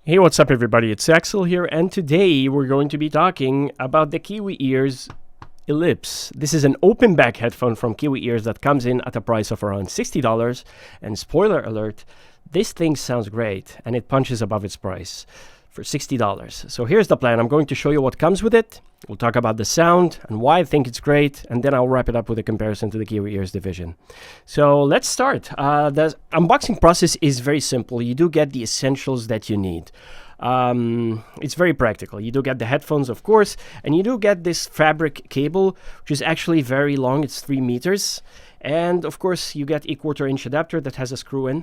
Hey, what's up everybody? It's Axel here, and today we're going to be talking about the Kiwi Ears Ellipse. This is an open back headphone from Kiwi Ears that comes in at a price of around $60, and spoiler alert, this thing sounds great and it punches above its price for $60. So here's the plan. I'm going to show you what comes with it. We'll talk about the sound and why I think it's great, and then I'll wrap it up with a comparison to the Kiwi Ears division. So let's start. The unboxing process is very simple. You do get the essentials that you need. It's very practical. You do get the headphones, of course, and you do get this fabric cable, which is actually very long. It's 3 meters. And of course, you get a 1/4-inch adapter that has a screw-in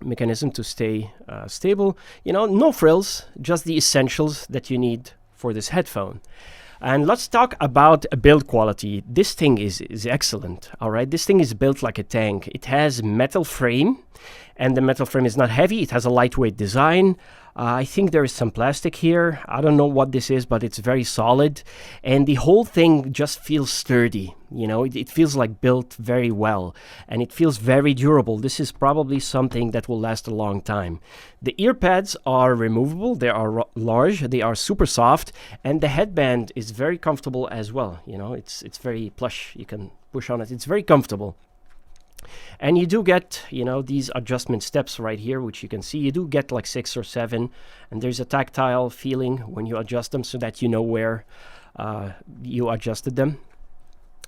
mechanism to stay stable. You know, no frills, just the essentials that you need for this headphone. And let's talk about build quality. This thing is excellent, all right? This thing is built like a tank. It has metal frame, and the metal frame is not heavy. It has a lightweight design. I think there is some plastic here. I don't know what this is, but it's very solid. And the whole thing just feels sturdy. You know, it feels like built very well, and it feels very durable. This is probably something that will last a long time. The ear pads are removable. They are large. They are super soft, and the headband is very comfortable as well. You know, it's very plush. You can push on it. It's very comfortable. And you do get, you know, these adjustment steps right here, which you can see. You do get like 6 or 7, and there's a tactile feeling when you adjust them so that you know where you adjusted them.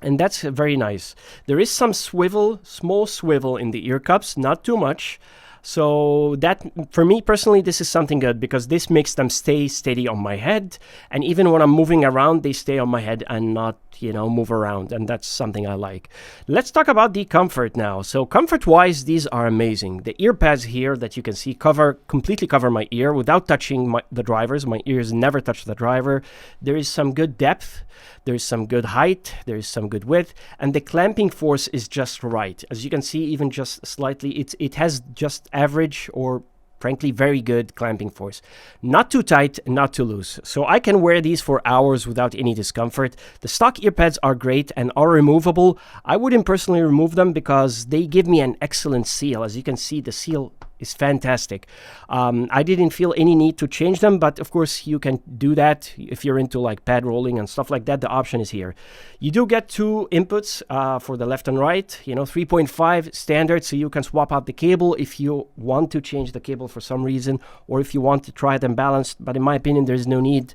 And that's very nice. There is some swivel, small swivel in the ear cups, not too much. So that, for me personally, this is something good because this makes them stay steady on my head. And even when I'm moving around, they stay on my head and not, you know, move around. And that's something I like. Let's talk about the comfort now. So comfort-wise, these are amazing. The ear pads here that you can see completely cover my ear without touching the drivers. My ears never touch the driver. There is some good depth. There's some good height, there's some good width, and the clamping force is just right. As you can see, even just slightly, it has just average or frankly very good clamping force. Not too tight, not too loose. So I can wear these for hours without any discomfort. The stock ear pads are great and are removable. I wouldn't personally remove them because they give me an excellent seal. As you can see, the seal is fantastic. I didn't feel any need to change them, but of course you can do that if you're into like pad rolling and stuff like that. The option is here. You do get 2 inputs for the left and right, you know, 3.5 standard, so you can swap out the cable if you want to change the cable for some reason, or if you want to try them balanced, but in my opinion there's no need.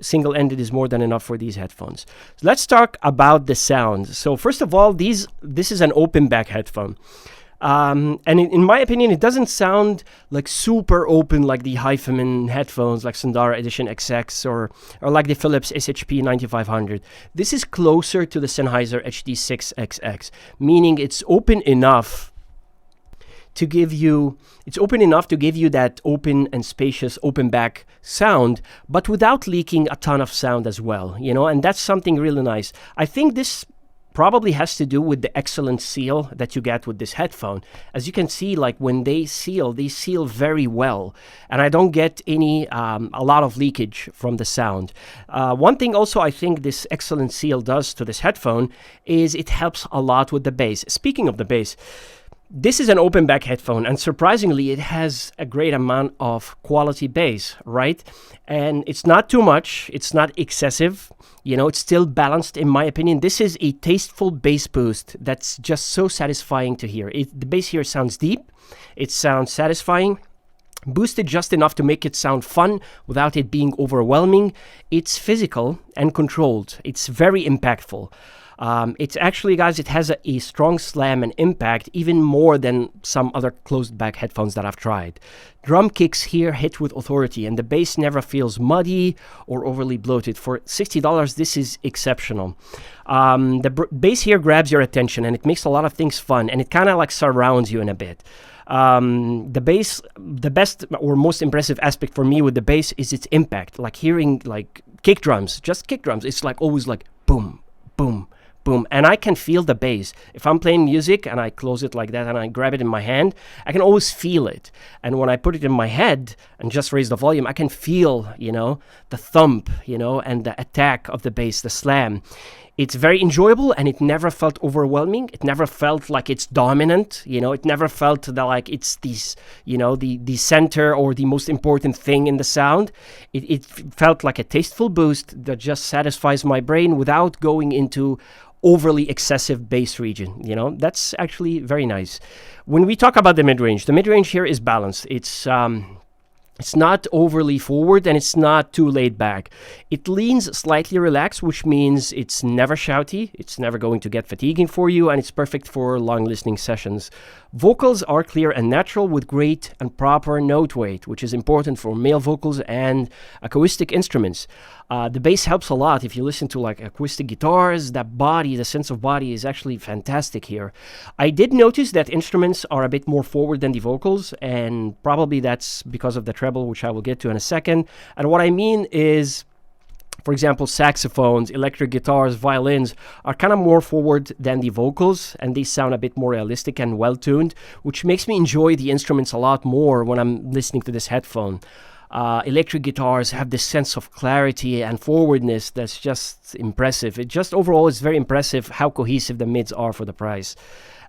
Single-ended is more than enough for these headphones. So let's talk about the sound. So first of all, this is an open back headphone. And in my opinion, it doesn't sound like super open like the Hyphaman headphones like Sundara Edition XX or like the Philips SHP 9500. This is closer to the Sennheiser HD6XX, meaning it's open enough to give you that open and spacious open back sound, but without leaking a ton of sound as well, you know, and that's something really nice. I think this probably has to do with the excellent seal that you get with this headphone. As you can see, like when they seal very well, and I don't get a lot of leakage from the sound. One thing also I think this excellent seal does to this headphone is it helps a lot with the bass. Speaking of the bass, this is an open back headphone, and surprisingly, it has a great amount of quality bass, right? And it's not too much, it's not excessive, you know, it's still balanced in my opinion. This is a tasteful bass boost that's just so satisfying to hear. The bass here sounds deep, it sounds satisfying, boosted just enough to make it sound fun without it being overwhelming. It's physical and controlled, it's very impactful. It's actually, guys, it has a strong slam and impact, even more than some other closed back headphones that I've tried. Drum kicks here hit with authority, and the bass never feels muddy or overly bloated. For $60, this is exceptional. The bass here grabs your attention, and it makes a lot of things fun, and it kind of like surrounds you in a bit. The best or most impressive aspect for me with the bass is its impact. Like hearing like kick drums, just kick drums. It's like always like boom, boom, boom, and I can feel the bass. If I'm playing music and I close it like that and I grab it in my hand, I can always feel it. And when I put it in my head and just raise the volume, I can feel, you know, the thump, you know, and the attack of the bass, the slam. It's very enjoyable, and it never felt overwhelming. It never felt like it's dominant. It never felt that like it's this, the center or the most important thing in the sound. It felt like a tasteful boost that just satisfies my brain without going into overly excessive bass region. That's actually very nice. When we talk about the mid-range here is balanced. It's not overly forward, and it's not too laid back. It leans slightly relaxed, which means it's never shouty, it's never going to get fatiguing for you, and it's perfect for long listening sessions. Vocals are clear and natural with great and proper note weight, which is important for male vocals and acoustic instruments. The bass helps a lot. If you listen to like acoustic guitars, that body, the sense of body is actually fantastic here. I did notice that instruments are a bit more forward than the vocals, and probably that's because of the treble, which I will get to in a second. And what I mean is, for example, saxophones, electric guitars, violins are kind of more forward than the vocals, and they sound a bit more realistic and well-tuned, which makes me enjoy the instruments a lot more when I'm listening to this headphone. Electric guitars have this sense of clarity and forwardness that's just impressive. It just overall is very impressive how cohesive the mids are for the price.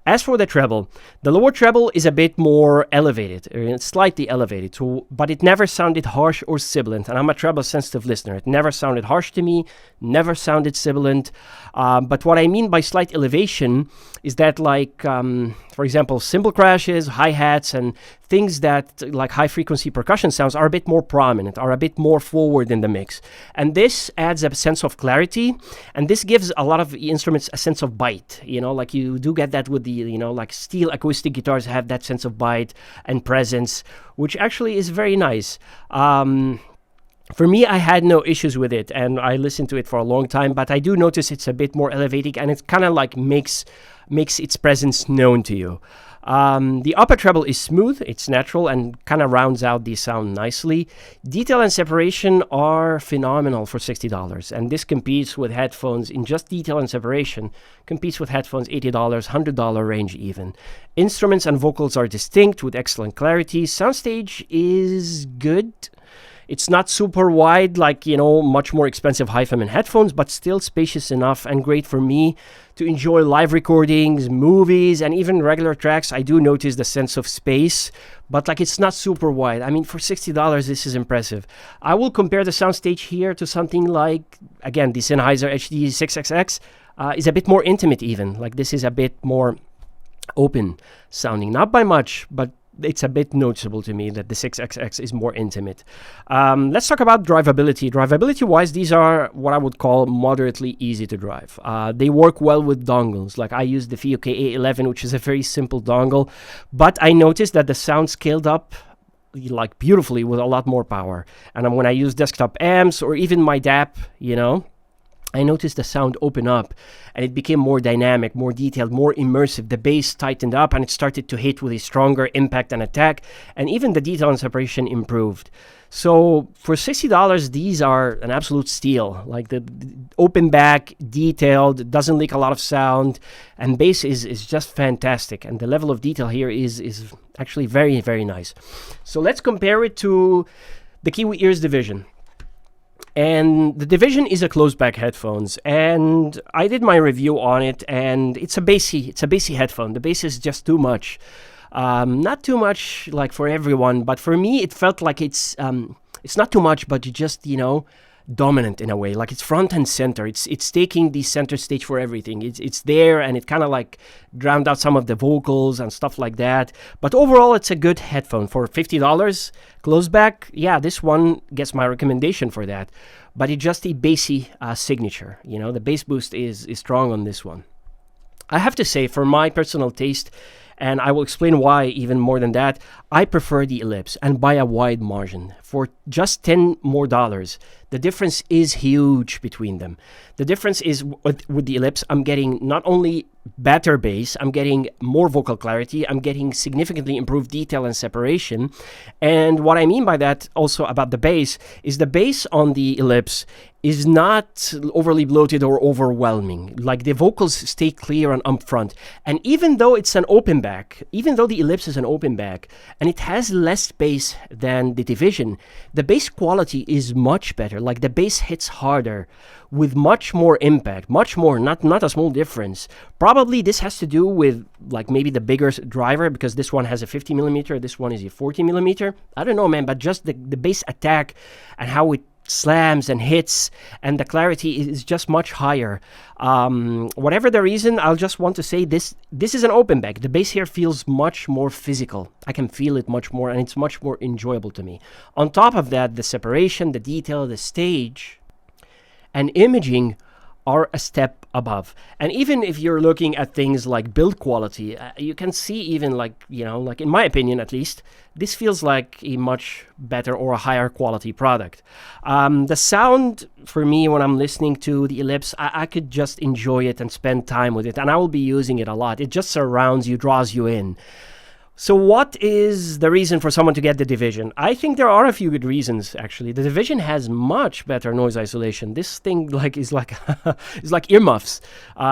As for the treble, the lower treble is a bit more elevated, slightly elevated, but it never sounded harsh or sibilant, and I'm a treble-sensitive listener. It never sounded harsh to me, never sounded sibilant, but what I mean by slight elevation is that, like, for example, cymbal crashes, hi-hats, and things that, like high-frequency percussion sounds, are a bit more prominent, are a bit more forward in the mix. And this adds a sense of clarity, and this gives a lot of instruments a sense of bite. Like you do get that with the, like steel acoustic guitars have that sense of bite and presence, which actually is very nice. For me, I had no issues with it, and I listened to it for a long time, but I do notice it's a bit more elevated, and it kind of like makes its presence known to you. The upper treble is smooth, it's natural, and kind of rounds out the sound nicely. Detail and separation are phenomenal for $60, and this competes with headphones in just detail and separation, competes with headphones $80, $100 range even. Instruments and vocals are distinct with excellent clarity. Soundstage is good. It's not super wide like, much more expensive high-femin headphones, but still spacious enough and great for me to enjoy live recordings, movies, and even regular tracks. I do notice the sense of space, but like it's not super wide. I mean, for $60, this is impressive. I will compare the soundstage here to something like, again, the Sennheiser HD6XX is a bit more intimate even. Like this is a bit more open sounding, not by much, but it's a bit noticeable to me that the 6XX is more intimate. Let's talk about drivability. Drivability-wise, these are what I would call moderately easy to drive. They work well with dongles. Like I use the Fiio KA11, which is a very simple dongle, but I noticed that the sound scaled up like beautifully with a lot more power. And when I use desktop amps or even my DAP, I noticed the sound open up and it became more dynamic, more detailed, more immersive. The bass tightened up and it started to hit with a stronger impact and attack, and even the detail and separation improved. So for $60, these are an absolute steal. Like the open back, detailed, doesn't leak a lot of sound, and bass is just fantastic. And the level of detail here is actually very, very nice. So let's compare it to the Kiwi Ears Division. And the Division is a closed back headphones, and I did my review on it, and it's a bassy headphone. The bass is just too much. Not too much like for everyone, but for me it felt like it's not too much, but you just, dominant in a way. Like it's front and center. It's taking the center stage for everything. It's there, and it kind of like drowned out some of the vocals and stuff like that. But overall, it's a good headphone for $50. Closed back, yeah, this one gets my recommendation for that. But it's just a bassy signature. The bass boost is strong on this one. I have to say, for my personal taste, and I will explain why even more than that, I prefer the Ellipse, and by a wide margin. For just $10 more, the difference is huge between them. The difference is with the Ellipse, I'm getting not only better bass, I'm getting more vocal clarity, I'm getting significantly improved detail and separation. And what I mean by that also about the bass is the bass on the Ellipse is not overly bloated or overwhelming. Like the vocals stay clear and upfront. And even though it's an open back, even though the Ellipse is an open back and it has less bass than the Division, the bass quality is much better. Like the bass hits harder with much more impact, much more, not a small difference. Probably this has to do with like maybe the bigger driver, because this one has a 50 millimeter, this one is a 40 millimeter. I don't know, man, but just the bass attack and how it slams and hits, and the clarity is just much higher. Whatever the reason, I'll just want to say this is an open back. The bass here feels much more physical. I can feel it much more, and it's much more enjoyable to me. On top of that, the separation, the detail, the stage, and imaging are a step above. And even if you're looking at things like build quality, you can see even like, like in my opinion at least, this feels like a much better or a higher quality product. The sound for me when I'm listening to the Ellipse, I could just enjoy it and spend time with it, and I will be using it a lot. It just surrounds you, draws you in. So what is the reason for someone to get the Division? I think there are a few good reasons, actually. The Division has much better noise isolation. This thing is like is like earmuffs.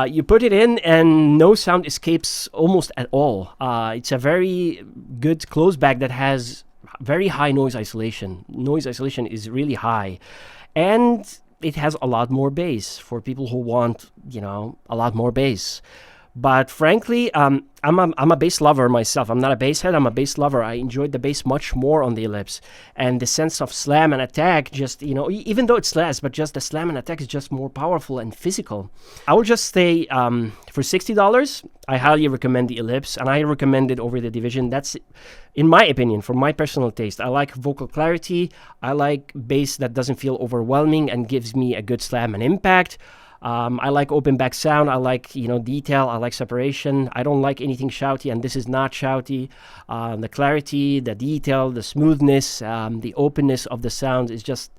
You put it in and no sound escapes almost at all. It's a very good close back that has very high noise isolation. Noise isolation is really high. And it has a lot more bass for people who want, a lot more bass. But frankly, I'm a bass lover myself. I'm not a bass head, I'm a bass lover. I enjoyed the bass much more on the Ellipse. And the sense of slam and attack, just, even though it's less, but just the slam and attack is just more powerful and physical. I would just say for $60, I highly recommend the Ellipse, and I recommend it over the Division. That's, in my opinion, for my personal taste. I like vocal clarity. I like bass that doesn't feel overwhelming and gives me a good slam and impact. I like open back sound. I like, detail. I like separation. I don't like anything shouty, and this is not shouty. The clarity, the detail, the smoothness, the openness of the sound is just,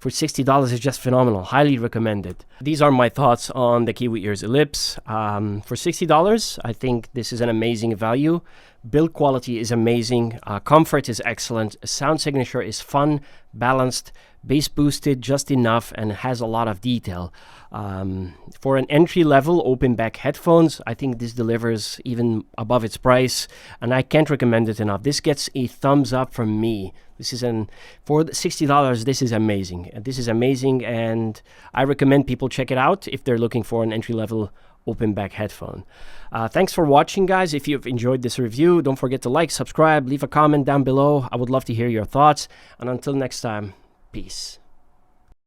for $60, is just phenomenal. Highly recommended. These are my thoughts on the Kiwi Ears Ellipse. For $60, I think this is an amazing value. Build quality is amazing. Comfort is excellent. Sound signature is fun, balanced, bass boosted just enough, and has a lot of detail. For an entry-level open-back headphones, I think this delivers even above its price, and I can't recommend it enough. This gets a thumbs up from me. This is for $60, this is amazing. This is amazing, and I recommend people check it out if they're looking for an entry-level open-back headphone. Thanks for watching, guys. If you've enjoyed this review, don't forget to like, subscribe, leave a comment down below. I would love to hear your thoughts, and until next time, peace.